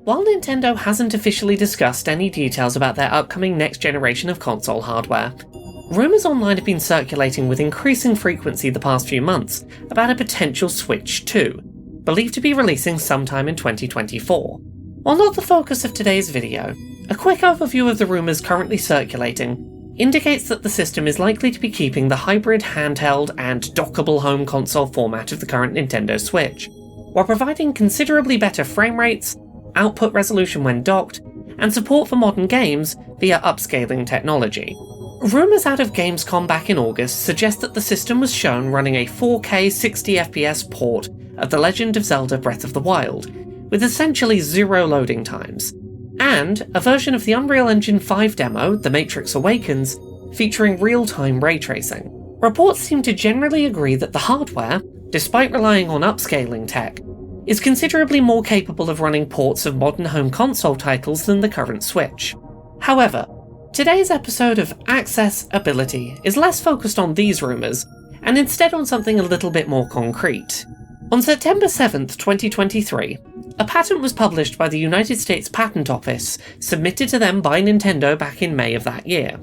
While Nintendo hasn't officially discussed any details about their upcoming next generation of console hardware, rumours online have been circulating with increasing frequency the past few months about a potential Switch 2, believed to be releasing sometime in 2024. While not the focus of today's video, a quick overview of the rumours currently circulating indicates that the system is likely to be keeping the hybrid handheld and dockable home console format of the current Nintendo Switch, while providing considerably better frame rates, output resolution when docked, and support for modern games via upscaling technology. Rumours out of Gamescom back in August suggest that the system was shown running a 4K 60fps port of The Legend of Zelda Breath of the Wild, with essentially zero loading times, and a version of the Unreal Engine 5 demo, The Matrix Awakens, featuring real-time ray tracing. Reports seem to generally agree that the hardware, despite relying on upscaling tech, is considerably more capable of running ports of modern home console titles than the current Switch. However, today's episode of Accessibility is less focused on these rumours, and instead on something a little bit more concrete. On September 7th, 2023, a patent was published by the United States Patent Office, submitted to them by Nintendo back in May of that year.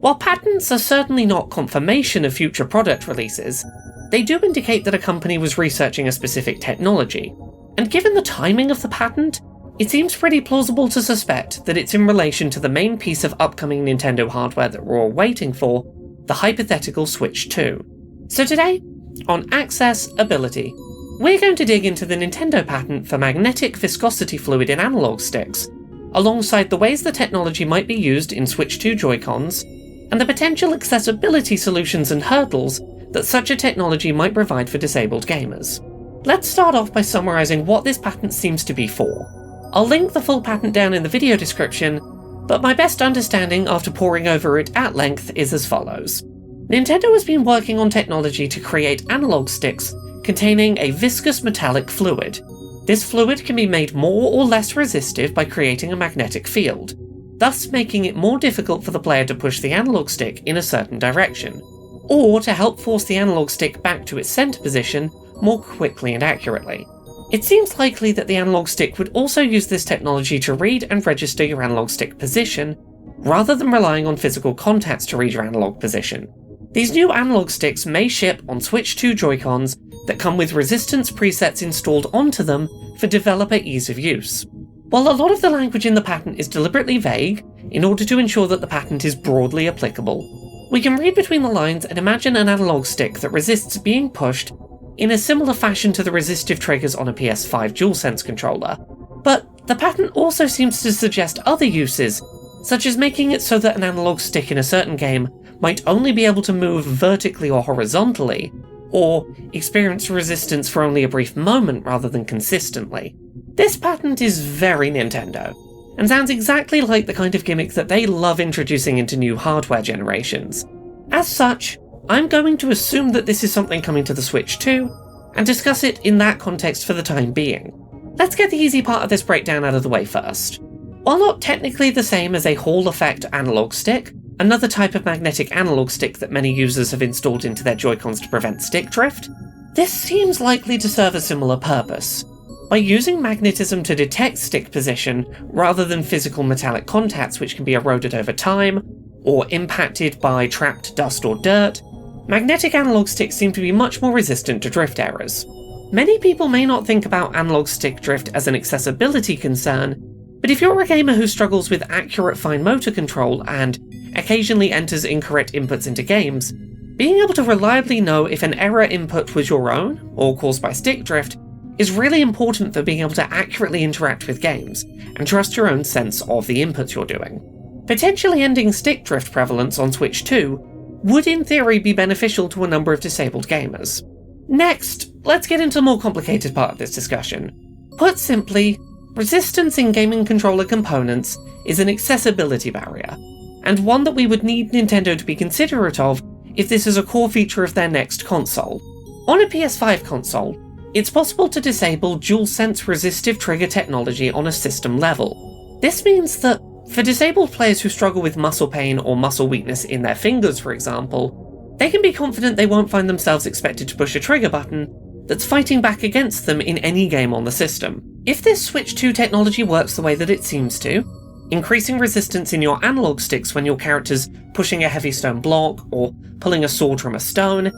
While patents are certainly not confirmation of future product releases, they do indicate that a company was researching a specific technology, and given the timing of the patent, it seems pretty plausible to suspect that it's in relation to the main piece of upcoming Nintendo hardware that we're all waiting for, the hypothetical Switch 2. So today, on Accessibility, we're going to dig into the Nintendo patent for magnetic viscosity fluid in analog sticks, alongside the ways the technology might be used in Switch 2 Joycons, and the potential accessibility solutions and hurdles that such a technology might provide for disabled gamers. Let's start off by summarising what this patent seems to be for. I'll link the full patent down in the video description, but my best understanding after poring over it at length is as follows. Nintendo has been working on technology to create analog sticks containing a viscous metallic fluid. This fluid can be made more or less resistive by creating a magnetic field, thus making it more difficult for the player to push the analog stick in a certain direction, or to help force the analog stick back to its centre position more quickly and accurately. It seems likely that the analog stick would also use this technology to read and register your analog stick position, rather than relying on physical contacts to read your analog position. These new analog sticks may ship on Switch 2 Joy-Cons that come with resistance presets installed onto them for developer ease of use. While a lot of the language in the patent is deliberately vague, in order to ensure that the patent is broadly applicable, we can read between the lines and imagine an analog stick that resists being pushed in a similar fashion to the resistive triggers on a PS5 DualSense controller. But the patent also seems to suggest other uses, such as making it so that an analog stick in a certain game might only be able to move vertically or horizontally, or experience resistance for only a brief moment rather than consistently. This patent is very Nintendo, and sounds exactly like the kind of gimmick that they love introducing into new hardware generations. As such, I'm going to assume that this is something coming to the Switch 2, and discuss it in that context for the time being. Let's get the easy part of this breakdown out of the way first. While not technically the same as a Hall effect analog stick, another type of magnetic analog stick that many users have installed into their Joy-Cons to prevent stick drift, this seems likely to serve a similar purpose. By using magnetism to detect stick position, rather than physical metallic contacts which can be eroded over time, or impacted by trapped dust or dirt, magnetic analog sticks seem to be much more resistant to drift errors. Many people may not think about analog stick drift as an accessibility concern, but if you're a gamer who struggles with accurate fine motor control and occasionally enters incorrect inputs into games, being able to reliably know if an error input was your own, or caused by stick drift, is really important for being able to accurately interact with games, and trust your own sense of the inputs you're doing. Potentially ending stick drift prevalence on Switch 2 would in theory be beneficial to a number of disabled gamers. Next, let's get into the more complicated part of this discussion. Put simply, resistance in gaming controller components is an accessibility barrier, and one that we would need Nintendo to be considerate of if this is a core feature of their next console. On a PS5 console, it's possible to disable DualSense resistive trigger technology on a system level. This means that, for disabled players who struggle with muscle pain or muscle weakness in their fingers, for example, they can be confident they won't find themselves expected to push a trigger button that's fighting back against them in any game on the system. If this Switch 2 technology works the way that it seems to, increasing resistance in your analog sticks when your character's pushing a heavy stone block or pulling a sword from a stone,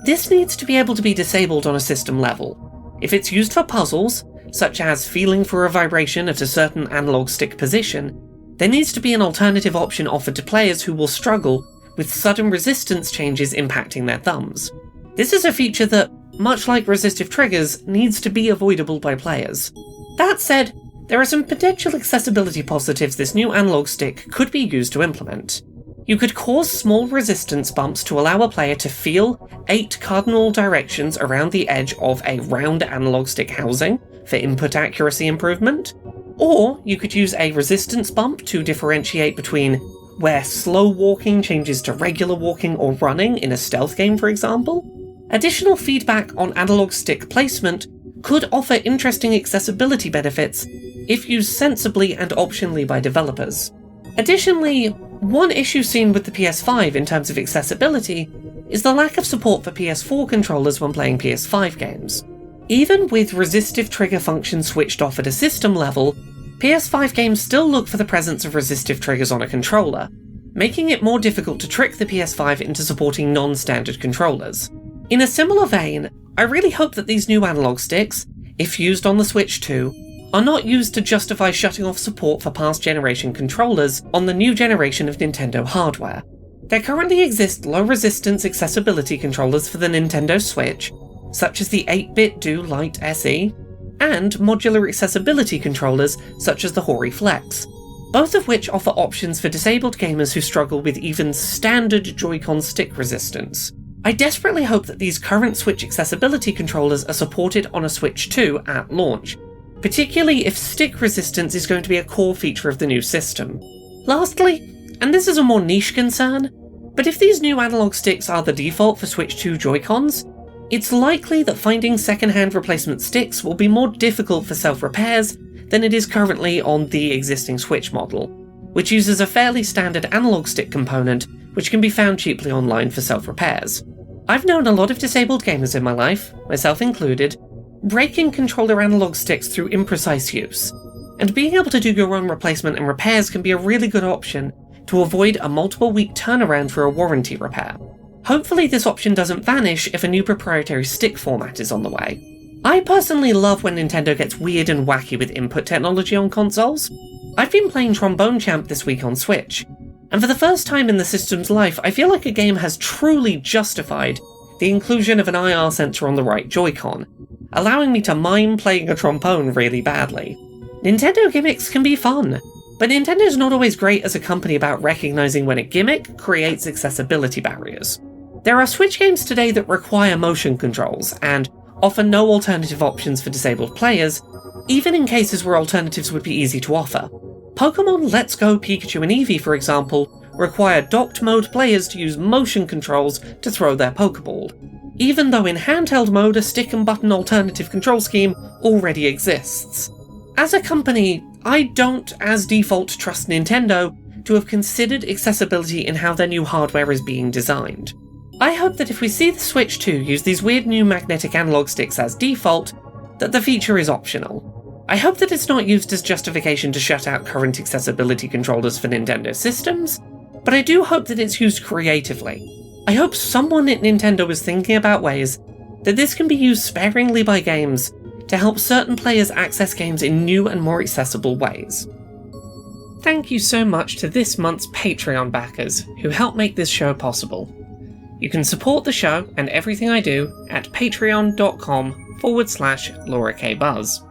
this needs to be able to be disabled on a system level. If it's used for puzzles, such as feeling for a vibration at a certain analog stick position, there needs to be an alternative option offered to players who will struggle with sudden resistance changes impacting their thumbs. This is a feature that, much like resistive triggers, needs to be avoidable by players. That said, there are some potential accessibility positives this new analog stick could be used to implement. You could cause small resistance bumps to allow a player to feel 8 cardinal directions around the edge of a round analog stick housing for input accuracy improvement. Or you could use a resistance bump to differentiate between where slow walking changes to regular walking or running in a stealth game, for example. Additional feedback on analog stick placement could offer interesting accessibility benefits if used sensibly and optionally by developers. Additionally, one issue seen with the PS5 in terms of accessibility is the lack of support for PS4 controllers when playing PS5 games. Even with resistive trigger function switched off at a system level, PS5 games still look for the presence of resistive triggers on a controller, making it more difficult to trick the PS5 into supporting non-standard controllers. In a similar vein, I really hope that these new analog sticks, if used on the Switch 2, are not used to justify shutting off support for past generation controllers on the new generation of Nintendo hardware. There currently exist low-resistance accessibility controllers for the Nintendo Switch, such as the 8-bit Do Lite SE, and modular accessibility controllers such as the Hori Flex, both of which offer options for disabled gamers who struggle with even standard Joy-Con stick resistance. I desperately hope that these current Switch accessibility controllers are supported on a Switch 2 at launch, particularly if stick resistance is going to be a core feature of the new system. Lastly, and this is a more niche concern, but if these new analog sticks are the default for Switch 2 Joy-Cons, it's likely that finding second-hand replacement sticks will be more difficult for self-repairs than it is currently on the existing Switch model, which uses a fairly standard analog stick component which can be found cheaply online for self-repairs. I've known a lot of disabled gamers in my life, myself included, breaking controller analog sticks through imprecise use, and being able to do your own replacement and repairs can be a really good option to avoid a multiple-week turnaround for a warranty repair. Hopefully this option doesn't vanish if a new proprietary stick format is on the way. I personally love when Nintendo gets weird and wacky with input technology on consoles. I've been playing Trombone Champ this week on Switch, and for the first time in the system's life, I feel like a game has truly justified the inclusion of an IR sensor on the right Joy-Con, allowing me to mime playing a trombone really badly. Nintendo gimmicks can be fun, but Nintendo's not always great as a company about recognizing when a gimmick creates accessibility barriers. There are Switch games today that require motion controls, and offer no alternative options for disabled players, even in cases where alternatives would be easy to offer. Pokémon Let's Go Pikachu and Eevee, for example, require docked mode players to use motion controls to throw their Pokeball, even though in handheld mode a stick and button alternative control scheme already exists. As a company, I don't, as default, trust Nintendo to have considered accessibility in how their new hardware is being designed. I hope that if we see the Switch 2 use these weird new magnetic analog sticks as default, that the feature is optional. I hope that it's not used as justification to shut out current accessibility controllers for Nintendo systems, but I do hope that it's used creatively. I hope someone at Nintendo is thinking about ways that this can be used sparingly by games to help certain players access games in new and more accessible ways. Thank you so much to this month's Patreon backers who help make this show possible. You can support the show and everything I do at patreon.com/LauraKBuzz.